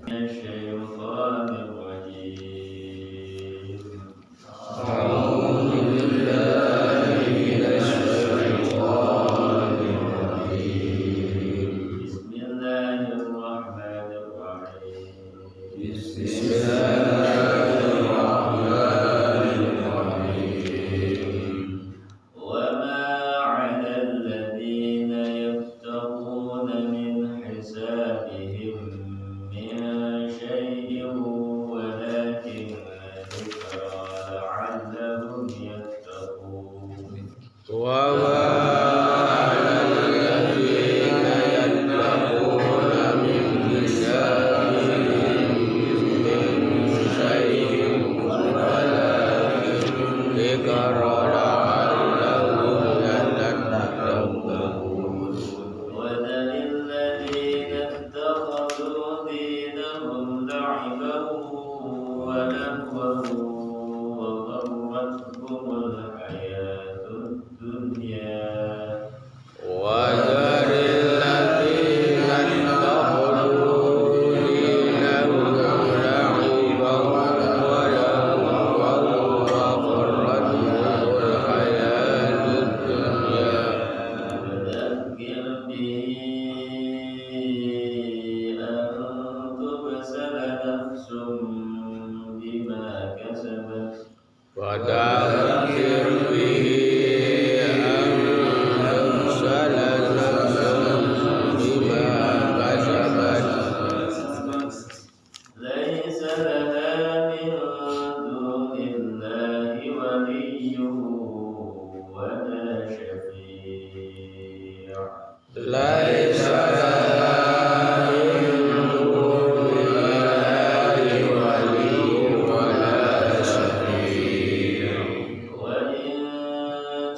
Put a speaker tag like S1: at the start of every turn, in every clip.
S1: الشيطان الرجيم
S2: أعوذ بالله من الشيطان الرجيم
S1: بسم الله الرحمن الرحيم
S2: بسم الله الرحمن الرحيم
S1: وما على الذين يفترون من حسابهم من شيء ولكن ذكرى لعلهم يتقون
S2: وما على الذين يتقون من حسابهم من شيء ولكن ذكرى لعلهم يتقون
S1: وذل الذين اتخذوا دينهم لعبا ولهوا وغرتهم الحياة الدنيا
S2: وذر الذين اتخذوا دينهم لعبا ولهوا وغرتهم الحياة الدنيا
S1: وذكر به أن تبسل نفس بما كسبت
S2: وذكر به أن تبسل نفس بما كسبت
S1: ليس لها من دون الله ولي ولا شفيع
S2: ليس لها من دون الله ولي ولا شفيع
S1: وإن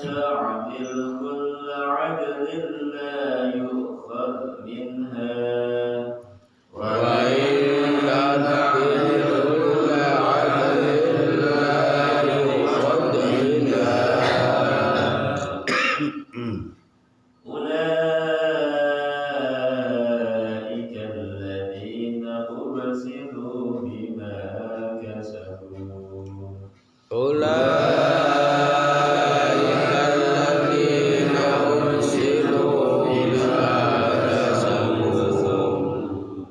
S1: تعدل كل عدل لا يؤخذ منها
S2: وإن تعدل كل عدل لا يؤخذ منها
S1: أولئك الذين أبسلوا بما كسبوا
S2: أولئك الذين أبسلوا بما كسبوا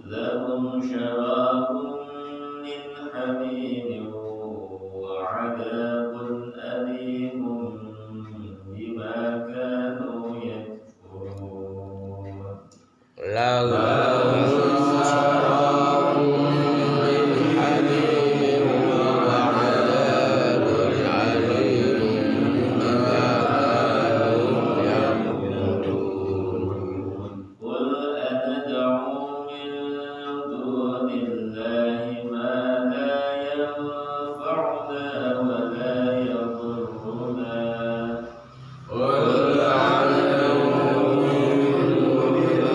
S1: لهم شراب من حميم وعذاب أليم بما كانوا يكفرون
S2: لهم شراب من حميم وعذاب عليم بما كانوا يكفرون
S1: قل أندعو من دون الله ما لا ينفعنا ولا يضرنا
S2: قل أندعو من دون الله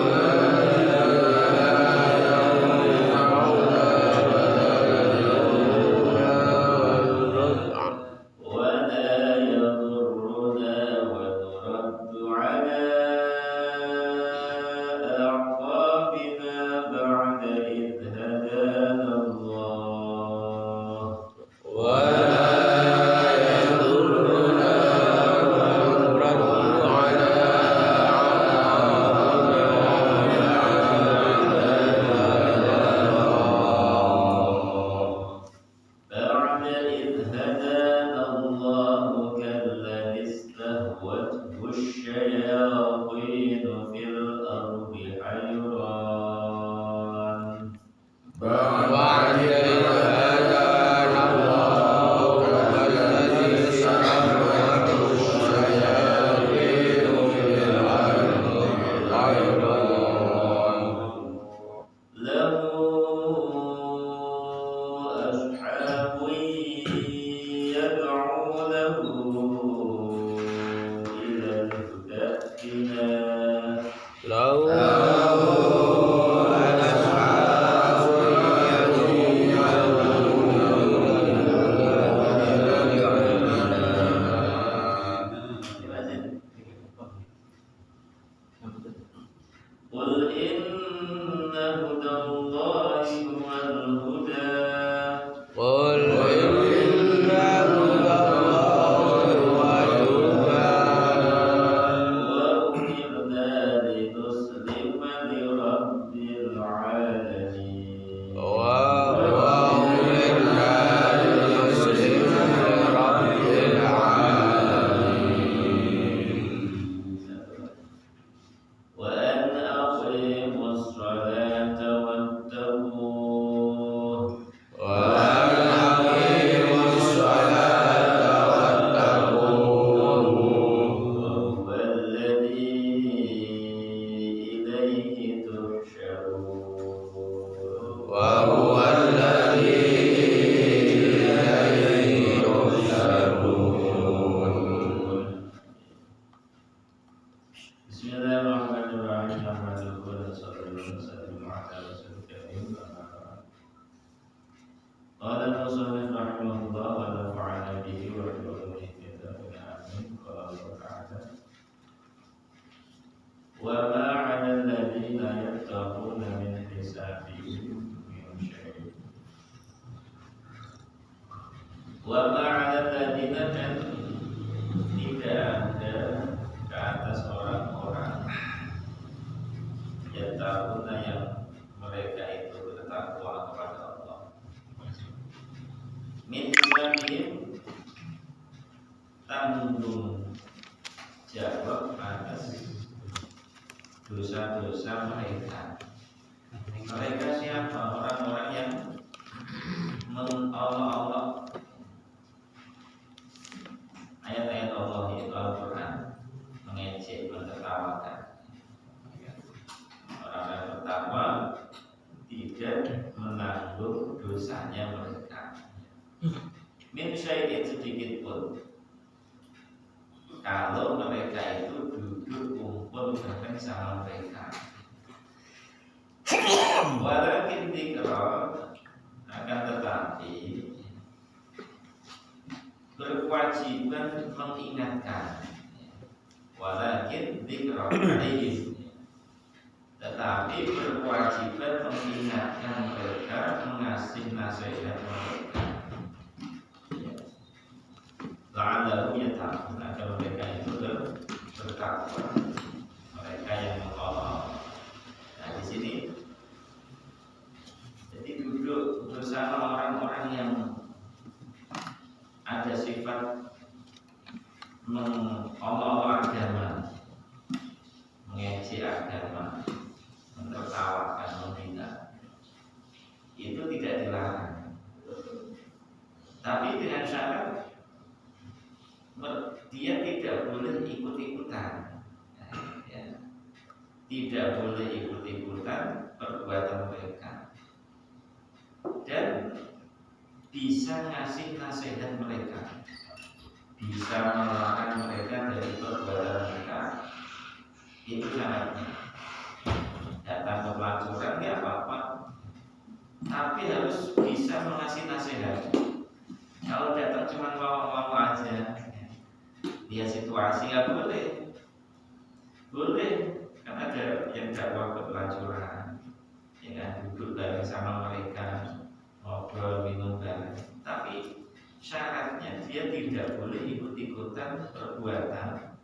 S1: وسلم على رسول الكريم. قال المصنف رحمه الله ونفعنا به وبعلومه في الدارين آمين. قال الله تعالى: وما على الذين يتقون من حسابهم من شيء. Wa ma'ala ladina, dan tidak ada ke atas orang-orang yang tahu yang mereka itu bertakwa kepada Allah. Min hisabihim, tanggung jawab atas dosa-dosa mereka. Mereka siapa? Orang-orang yang Allah ayat-ayat Allah itu Al-Quran mengejek, menertawakan. Orang-orang pertama tidak menanggung dosanya mereka. Min syai'in, sedikit pun. Kalau mereka itu duduk kumpul bersama mereka. Walakin dikra, akan tetapi berkewajiban mengingatkan. Walakin dikra alaihim, tetapi berkewajiban mengingatkan mereka, mengasih nasihat mereka. La'allahu yattaqun, agar mereka itu bertakwa, mereka yang menolak. Nah di sini, jadi duduk bersama orang-orang yang ada sifat mengolok agama, mengejek agama, menertawakan, menghina, itu tidak dilarang. Tapi dengan syarat dia tidak boleh ikut-ikutan, ya. Tidak boleh ikut-ikutan perbuatan mereka, dan bisa ngasih nasihat mereka, bisa melarang mereka dari perbuatan mereka. Itu syaratnya. Datang ke pelacuran nggak apa-apa, tapi harus bisa mengasih nasihat. Kalau datang cuma mau aja, dia situasi nggak boleh. Boleh, kan ada yang dakwah ke pelacuran, ya kan, duduk bareng sama mereka, ngobrol, minum bareng. Tapi syaratnya dia tidak boleh ikut-ikutan perbuatan,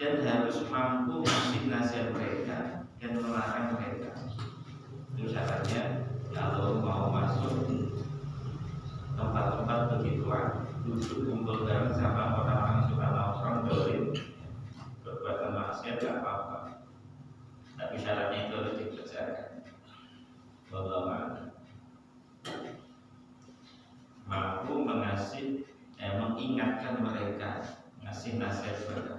S1: dan harus mampu ngasih nasihat mereka dan melarang mereka. Itu syaratnya kalau mau masuk tempat-tempat begituan, duduk kumpul bareng sama orang-orang suka nongkrong, dolim, perbuatan maksiat tidak apa-apa. Tapi syaratnya itu harus dikerjakan. Wallahu mampu mengasih, mengingatkan mereka, ngasih nasihat mereka.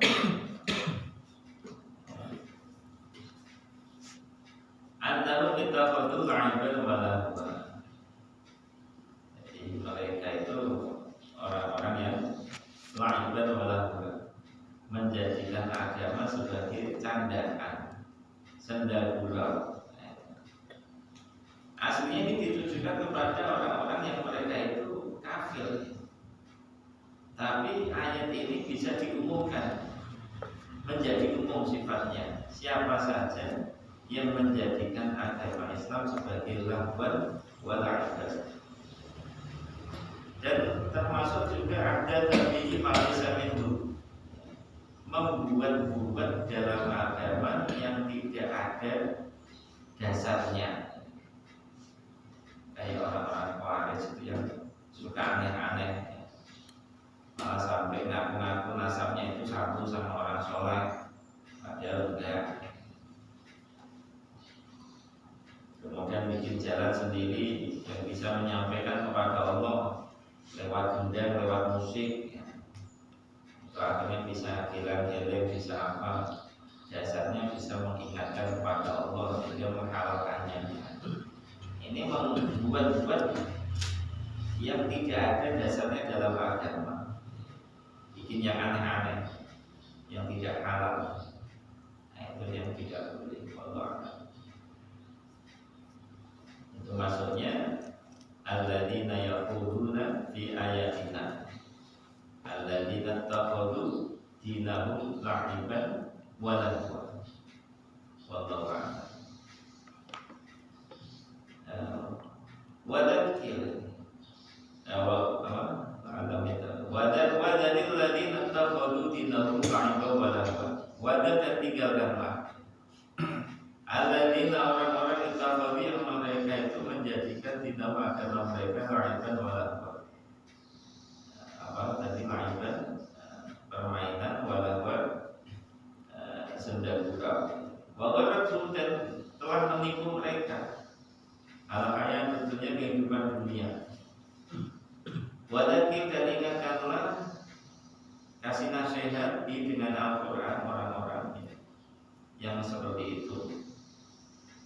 S1: Antara kita betul la'iban walahwa. Jadi mereka itu orang-orang yang la'iban walahwa, menjadikan agama sebagai candaan, senda gurau. Aslinya ini ditujukan kepada orang-orang yang mereka itu kafir. Tapi ayat ini bisa diumumkan, menjadi umum sifatnya. Siapa saja yang menjadikan agama Islam sebagai lahwan wal ibadah. Dan termasuk juga ada tabi'i malaysa minhu, membuat-buat dalam agama yang tidak ada dasarnya. Kayak orang-orang Khawarij itu yang suka aneh-aneh, malah sampai ngaku-ngaku nasabnya itu satu sama orang soleh, padahal enggak. Kemudian bikin jalan sendiri yang bisa menyampaikan kepada Allah lewat gendang, lewat musik, ya. Itu akhirnya bisa gilang-giling, bisa apa, dasarnya bisa mengingatkan kepada Allah, dia menghalalkannya. Ini membuat-buat yang tidak ada dasarnya dalam agama, bikin yang aneh-aneh, yang tidak halal. Nah, itu yang tidak boleh. Allah. dinahum la'iban wa lahwa. Wallahu a'lam. Wadakir wadanil ladina takhadu dinahum la'iban wa lahwa. Wadan tinggalkanlah alladzina orang-orang yang mereka itu menjadikan dinahum agama mereka la'iban wa lahwa. Tadi la'iban permainan walahwa senda gurau. Wagharrahum dan telah menipu mereka al-hayat tentunya kehidupan dunia. Wadakir dan ingatkanlah, kasih nasihat dengan Al-Quran orang-orang yang seperti itu.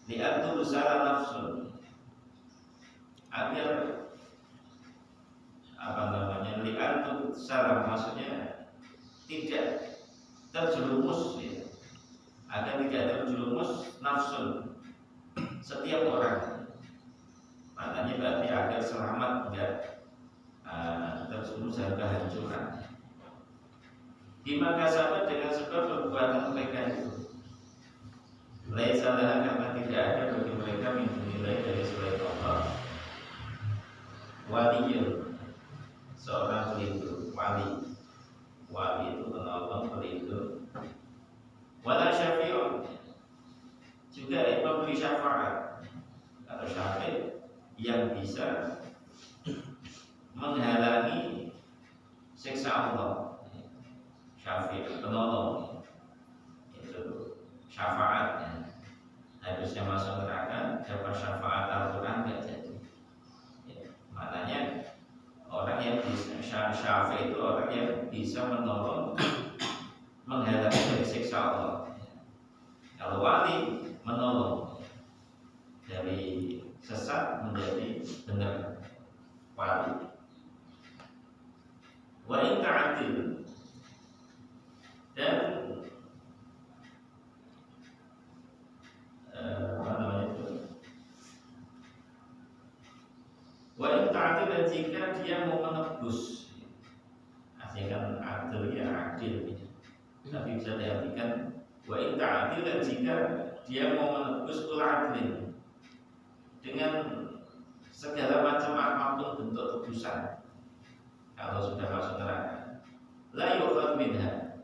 S1: Li'atul salah nafsun, agar li'atul salah, maksudnya tidak terjerumus ya. Agar tidak terjerumus nafsun setiap orang. Maknanya berarti agar selamat enggak terjerumus dalam kehancuran. Bima kasabat dengan sebab perbuatan mereka itu. Laisa laha, karena tidak ada bagi mereka min nilai dari selain Allah. Waliyun, seorang pelindung, wali itu penolong, pelindung. Wala syafi'un, juga pemberi syafaat atau syafi' yang bisa menghalangi siksa Allah. Syafi' penolong itu syafaat, harusnya masuk neraka, dapat syafaat Al-Quran enggak jadi. Maknanya orang yang bisa syafi' itu orang yang bisa menolong, menghalangi dari siksa Allah. Kalau wali menolong dari sesat menjadi benar, wali. Wa in ta'atil, dan wa in ta'atil, dan jika dia mau menebus, artinya adil ya adil, tapi bisa diartikan wa in ta'atil, dan jika dia mau menebus adil dengan segala macam apapun bentuk tebusan. Kalau sudah masuk neraka, la yukhad minha,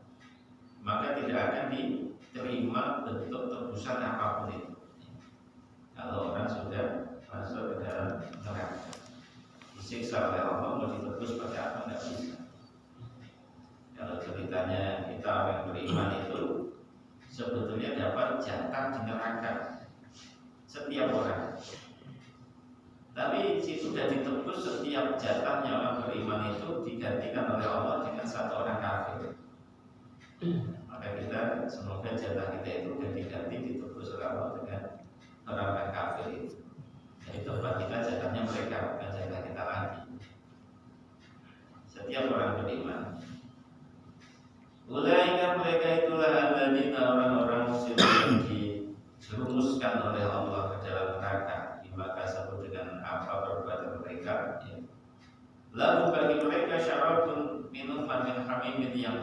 S1: maka tidak akan diterima bentuk tebusan apapun itu. Kalau orang sudah masuk ke dalam neraka, disiksa oleh Allah, mau ditebus pakai apa nggak bisa. Kalau ceritanya kita yang beriman itu sebetulnya dapat jatah di neraka setiap orang. Tapi sudah ditebus, setiap jatahnya orang beriman itu digantikan oleh Allah dengan satu orang kafir. Maka kita semoga jatah kita itu ganti-ganti ditebus oleh Allah dengan orang kafir itu. Jadi tempat kita jatahnya mereka, bukan jatah kita lagi. Setiap orang beriman. Ulaika, mereka itulah alladzina, orang-orang muslim yang dijerumuskan oleh Allah ke dalam neraka. Maka satu dengan apa perbuatan mereka ya. Lalu bagi mereka syarabun, minuman min hamimin yang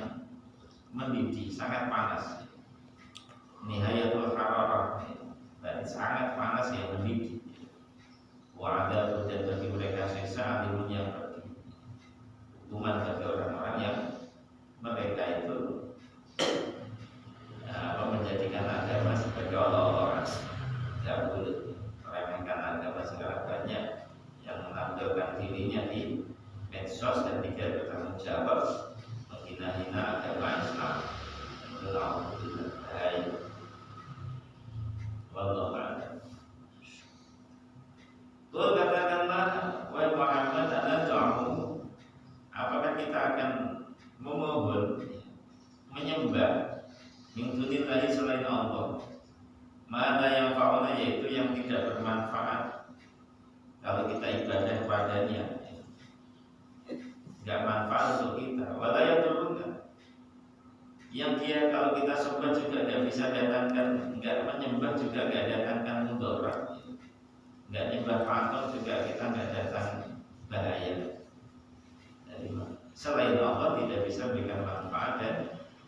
S1: mendidih, sangat panas, nihayatul hararah, dan sangat panas yang mendidih. Wa ada, dan bagi mereka siksa alimun yang pedih, hukuman bagi orang-orang yang mereka itu menjadikan agama sebagai Allah-Allah. Tidak boleh meremehkan agama segala banyak, yang menampilkan dirinya di medsos dan tidak bertanggung jawab, menghina-hina agama Islam. Alhamdulillah, baik. Wallahu a'lam. Qul, katakanlah wahai Muhammad, anad'u, apakah kita akan memohon, menyembah min dunillahi selain Allah, mana yang fauna, yaitu yang tidak bermanfaat kalau kita ibadah padanya, nggak manfaat untuk kita. Wala yadurruna, yang dia kalau kita sembah juga nggak bisa datangkan, nggak menyembah juga nggak datangkan mudarat, nggak nyembah patung juga kita nggak datang bahaya. Jadi selain Allah tidak bisa memberikan manfaat dan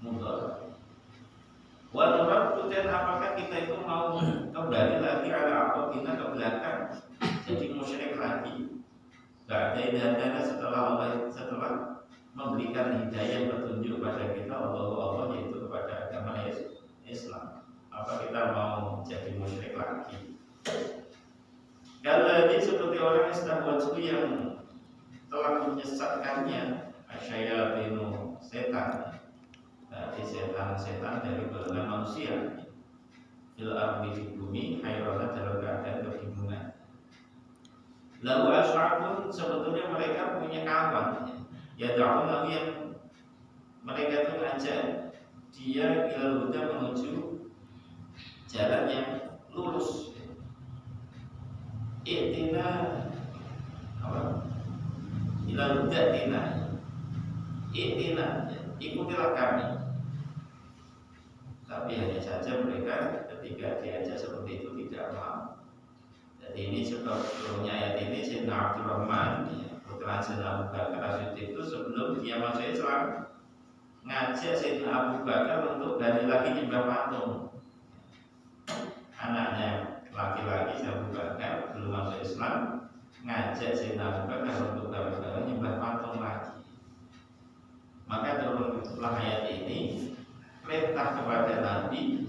S1: mudhari. Wa nuraddu, dan apakah kita itu mau kembali lagi ala aqabina ke belakang jadi musyrik lagi? Gak ada hidayah setelah memberikan hidayah petunjuk pada kita Allah yaitu kepada agama Islam. Apa kita mau jadi musyrik lagi? Kalau ini seperti orang istahwatu yang telah menyesatkannya asyayatinu, setan, berarti setan-setan dari golongan manusia, fil ardi, di bumi, hayrana, dalam keadaan kebingungan. Lalu ashabun, sebetulnya mereka punya kawan, ya da'unahu, yang mereka itu ngajak dia ilal huda, menuju jalan yang lurus. I'tina apa? Ilal huda tina, i'tina, ikutilah kami. Tapi hanya saja mereka ketika diajak seperti itu tidak mau. Jadi ini sebelumnya ayat ini Sayyidina Abdurrahman, putra Sayyidina Abu Bakar As-Siddiq itu sebelum dia masuk Islam ngajak Sayyidina Abu Bakar untuk ganti lagi nyembah patung. Anaknya laki-laki Sayyidina Abu Bakar belum masuk Islam ngajak Sayyidina Abu Bakar untuk ganti nyembah patung lagi. Maka turunlah ayat ini, perintah kepada Nabi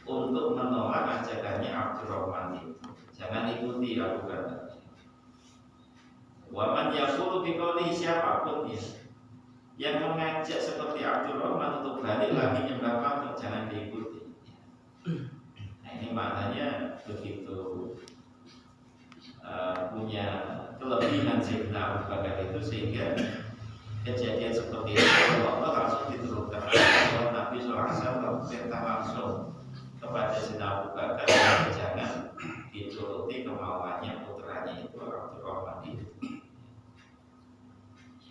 S1: untuk menolak ajakannya Abdurrahman itu. Jangan ikuti Abu Bakar. Waman yaqulu biqaulihi, siapapun ya yang mengajak seperti Abdurrahman untuk balik lagi nyembah patung, jangan diikuti. Nah, ini maknanya begitu punya kelebihan Sayyidina Abu Bakar itu, sehingga kejadian seperti itu Allah langsung diturunkan oleh Nabi SAW, perintah langsung kepada Sayyidina Abu Bakar jangan dituruti kemauannya putranya itu Abdurrahman itu.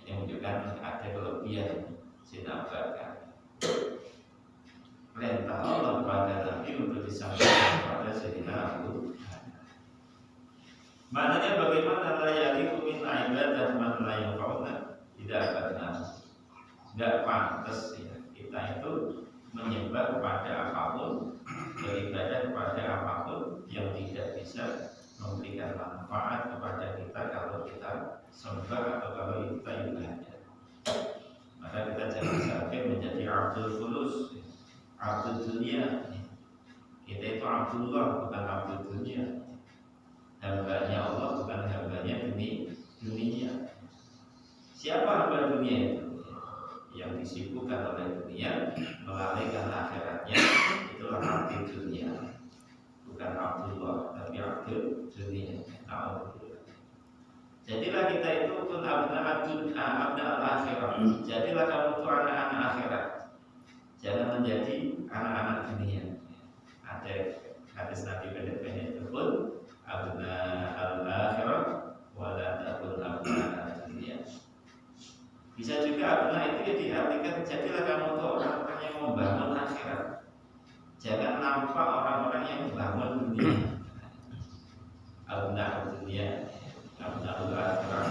S1: Ini menunjukkan ada kelebihan Sayyidina Abu Bakar. Perintah Allah kepada Nabi untuk disampaikan kepada Sayyidina Abu Bakar. Maknanya bagaimana la yaliqu min ibadah man la yanfa'una, tidak benar, tidak pantas ya, kita itu menyembah kepada apapun, beribadah kepada apapun yang tidak bisa memberikan manfaat kepada kita kalau kita sembah atau kalau kita ibadah. Maka kita jangan sampai menjadi abdul fulus, abdul dunia. Kita itu abdullah, bukan abdul dunia. Hambanya Allah, bukan hambanya dunia. Siapa hamba dunia itu? Yang disibukkan oleh dunia, melalaikan akhiratnya, itulah abdi dunia. Bukan Abdullah, tapi abdi dunia. Jadilah kita itu pun abna al-akhirat. Jadilah kamu itu anak-anak akhirat. Jangan menjadi anak-anak dunia. Ada hadis Nabi pendek-pendek itu pun abna al-akhirat wala takun abna dunia. Bisa juga abna itu ya diartikan jadilah kamu itu orang-orang yang membangun akhirat. Jangan nampak orang-orang yang membangun dunia. Abna dunia, abna al-akhirat.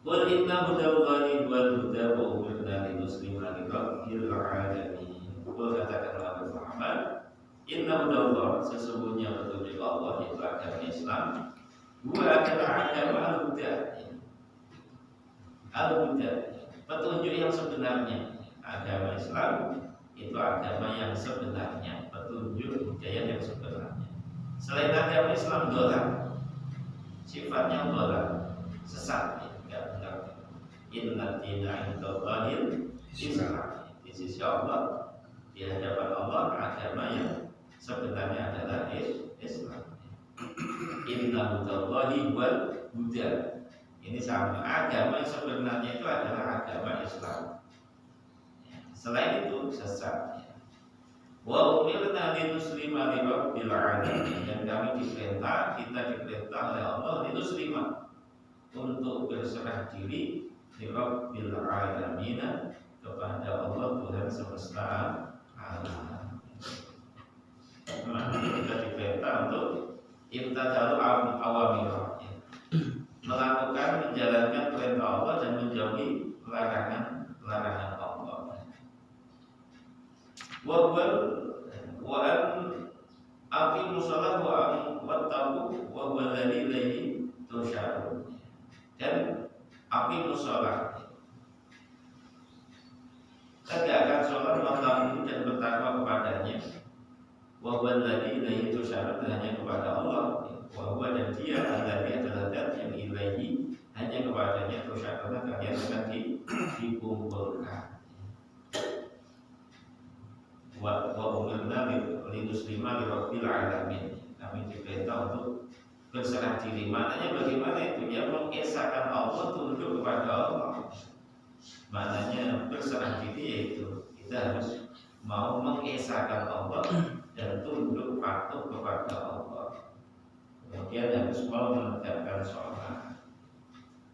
S1: Qul inna hudallahi wal huda wa umirna linuslima lirabbil alamin. Qul, katakanlah Muhammad, inna hudallah, sesungguhnya petunjuk Allah itu agama Islam. Gua adalah agama al-huda. Al-huda, petunjuk yang sebenarnya. Agama Islam itu agama yang sebenarnya, petunjuk hidayah yang sebenarnya. Selain agama Islam dolar, sifatnya dolar, sesat, enggak benar. Inna dina indallahil Islam. Di sisi Allah, di hadapan Allah, agama yang sebenarnya adalah Islam. Inna hudallahi wal huda. Ini sama, agama yang sebenarnya itu adalah agama Islam. Selain itu sesat. Wa umirna linuslima lirabbil alamin, dan kami diperintah, kita diperintah oleh Allah linuslima, untuk berserah diri lirabbil alamin, kepada Allah Tuhan semesta alam. Kita diperintah untuk imtadalu awamirah, melakukan, menjalankan perintah Allah dan wa an aqimu shalah wa wattaqu wa huwa alladzi ilaihi tusyarun. Dan aqimu shalah, tegakkan sholat, wattaqu dan bertakwa kepadanya, wa huwa alladzi ilaihi tusyarun, hanya kepada Allah, wa huwa dan dia alladzi adalah zat yang ilaihi hanya kepadanya tusyarun kalian akan dikumpulkan. Wa umirna limuslima lirabbil alamin. Kami diperintah untuk berserah diri. Maknanya bagaimana itu? Ya, mengesahkan Allah, tunduk kepada Allah. Maknanya berserah diri yaitu kita harus mau mengesahkan Allah dan tunduk patuh kepada Allah. Kemudian harus mau menegakkan sholat,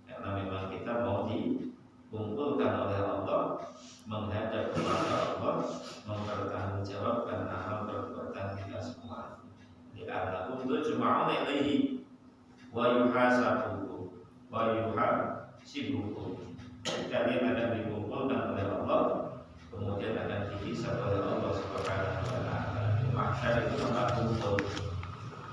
S1: karena memang kita mau dikumpulkan oleh Allah, menghadap kepada Allah, mempertanggungjawabkan amal perbuatan kita semua. Li'annakum tujma'una ilaihi wa yuhasabukum wa yuhasibukum. Kalian akan dikumpulkan oleh Allah, kemudian akan dihisab oleh Allah Subhanahu wa taala. Di mahsyar itu tempat kumpul.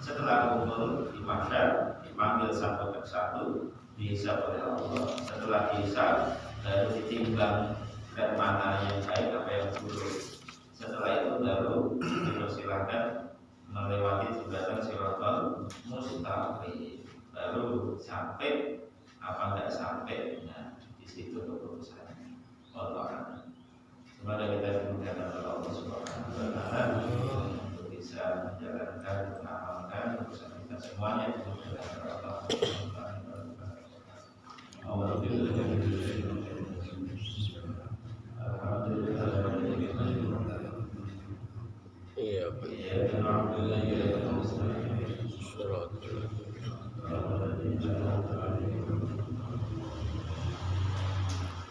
S1: Setelah kumpul di mahsyar, dipanggil satu persatu, dihisab oleh Allah. Setelah dihisab, baru ditimbang dan mana yang baik, apa yang buruk. Setelah itu baru dipersilahkan melewati jembatan Shiratal Mustaqim. Baru sampai apa enggak sampai, nah di situ keputusannya. Allah. Semoga kita dimudahkan oleh Allah Subhanahu wa taala untuk bisa menjalankan, mengamalkan urusan kita semuanya dimudahkan oleh Allah.